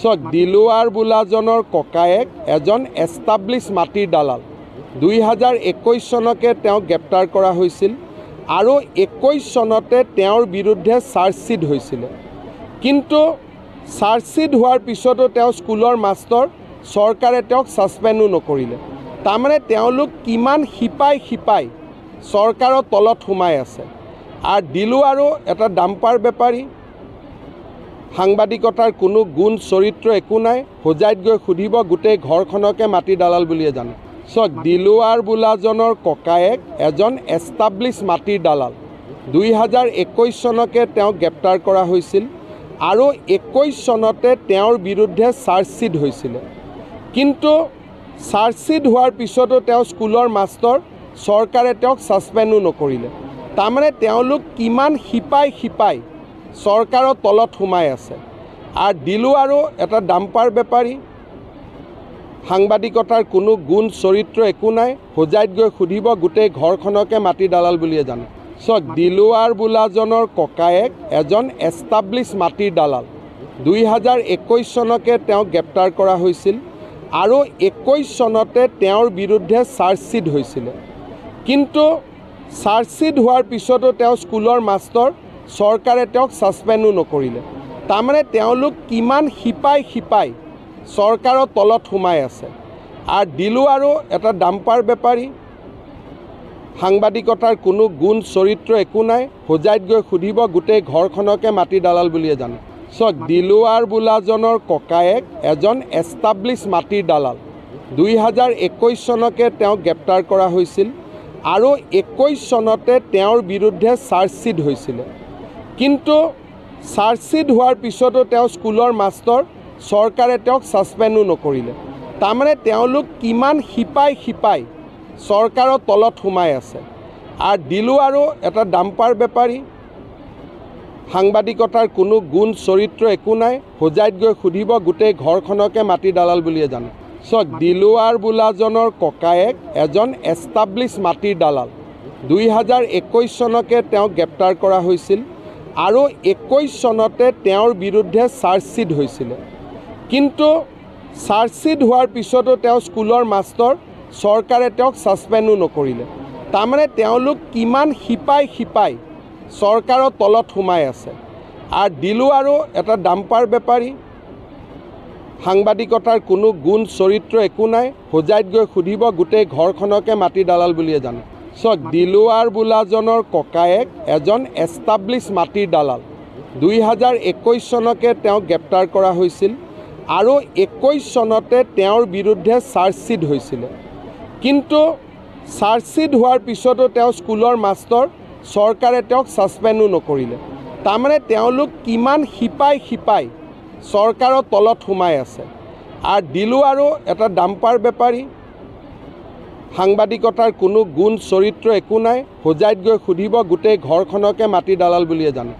চক দিলুৱাৰ বোলাজনৰ ককায়েক এজন এষ্টাব্লিছ মাটিৰ দালাল 2021 চনকে তেওঁক গ্ৰেপ্তাৰ কৰা হৈছিল আৰু 21 চনতে তেওঁৰ বিৰুদ্ধে চাৰ্জশ্বিট হৈছিল কিন্তু চাৰ্জশ্বিট হোৱাৰ পিছতো তেওঁ স্কুলৰ মাষ্টৰ চৰকাৰে তেওঁক ছাছপেণ্ডো নকৰিলে তাৰমানে তেওঁলোক কিমান শিপাই চৰকাৰৰ তলত সোমাই আছে আৰু দিলু আৰু এটা ডাম্পাৰ বেপাৰী সাংবাদিকতাৰ কোনো গুণ চৰিত্ৰ একো নাই হোজাইত গৈ সুধিব গোটেই ঘৰখনকে মাটি দালাল বুলিয়ে জানে চক দিলুৱাৰ বোলাজনৰ ককায়েক এজন এষ্টাব্লিছ মাটিৰ দালাল 2021 চনকে তেওঁক গ্ৰেপ্তাৰ কৰা হৈছিল আৰু 21 চনতে তেওঁৰ বিৰুদ্ধে চাৰ্জশ্বিট হৈছিল কিন্তু চাৰ্জশ্বিট হোৱাৰ পিছতো তেওঁ স্কুলৰ মাষ্টৰ চৰকাৰে তেওঁক ছাছপেণ্ডো নকৰিলে তাৰমানে তেওঁলোক কিমান শিপাই চৰকাৰৰ তলত সোমাই আছে আৰু দিলু আৰু এটা ডাম্পাৰ বেপাৰী সাংবাদিকতাৰ কোনো গুণ চৰিত্ৰ একো নাই হোজাইত গৈ সুধিব গোটেই ঘৰখনকে মাটি দালাল বুলিয়ে জানে চক দিলুৱাৰ বোলাজনৰ ককায়েক এজন এষ্টাব্লিছ মাটিৰ দালাল 2021 চনকে তেওঁক গ্ৰেপ্তাৰ কৰা হৈছিল আৰু 21 চনতে তেওঁৰ বিৰুদ্ধে চাৰ্জশ্বিট হৈছিল কিন্তু চাৰ্জশ্বিট হোৱাৰ পিছতো তেওঁ স্কুলৰ মাষ্টৰ চৰকাৰে তেওঁক ছাছপেণ্ডো নকৰিলে তাৰমানে তেওঁলোক কিমান শিপাই চৰকাৰৰ তলত সোমাই আছে আৰু দিলু আৰু এটা ডাম্পাৰ বেপাৰী সাংবাদিকতাৰ কোনো গুণ চৰিত্ৰ একো নাই হোজাইত গৈ সুধিব গোটেই ঘৰখনকে মাটি দালাল বুলিয়ে জানে চক দিলুৱাৰ বোলাজনৰ ককায়েক এজন এষ্টাব্লিছ মাটিৰ দালাল 2021 চনকে তেওঁক গ্ৰেপ্তাৰ কৰা হৈছিল আৰু 21 চনতে তেওঁৰ বিৰুদ্ধে চাৰ্জশ্বিট হৈছিল কিন্তু চাৰ্জশ্বিট হোৱাৰ পিছতো তেওঁ স্কুলৰ মাষ্টৰ চৰকাৰে তেওঁক ছাছপেণ্ডো নকৰিলে তাৰমানে তেওঁলোক কিমান শিপাই চৰকাৰৰ তলত সোমাই আছে আৰু দিলু আৰু এটা ডাম্পাৰ বেপাৰী সাংবাদিকতাৰ কোনো গুণ চৰিত্ৰ একো নাই হোজাইত গৈ সুধিব গোটেই ঘৰখনকে মাটি দালাল বুলিয়ে জানে চক দিলুৱাৰ বোলাজনৰ ককায়েক এজন এষ্টাব্লিছ মাটিৰ দালাল 2021 চনকে তেওঁক গ্ৰেপ্তাৰ কৰা হৈছিল আৰু 21 চনতে তেওঁৰ বিৰুদ্ধে চাৰ্জশ্বিট হৈছিল কিন্তু চাৰ্জশ্বিট হোৱাৰ পিছতো তেওঁ স্কুলৰ মাষ্টৰ চৰকাৰে তেওঁক ছাছপেণ্ডো নকৰিলে তাৰমানে তেওঁলোক কিমান শিপাই চৰকাৰৰ তলত সোমাই আছে আৰু দিলু আৰু এটা ডাম্পাৰ বেপাৰী সাংবাদিকতাৰ কোনো গুণ চৰিত্ৰ একো নাই হোজাইত গৈ সুধিব গোটেই ঘৰখনকে মাটি দালাল বুলিয়ে জানে চক দিলুৱাৰ বোলাজনৰ ককায়েক এজন এষ্টাব্লিছ মাটিৰ দালাল 2021 চনকে তেওঁক গ্ৰেপ্তাৰ কৰা হৈছিল আৰু 21 চনতে তেওঁৰ বিৰুদ্ধে চাৰ্জশ্বিট হৈছিল কিন্তু চাৰ্জশ্বিট হোৱাৰ পিছতো তেওঁ স্কুলৰ মাষ্টৰ চৰকাৰে তেওঁক ছাছপেণ্ডো নকৰিলে তাৰমানে তেওঁলোক কিমান শিপাই চৰকাৰৰ তলত সোমাই আছে আৰু দিলু আৰু এটা ডাম্পাৰ বেপাৰী সাংবাদিকতাৰ কোনো গুণ চৰিত্ৰ একো নাই হোজাইত গৈ সুধিব গোটেই ঘৰখনকে মাটি দালাল বুলিয়ে জানে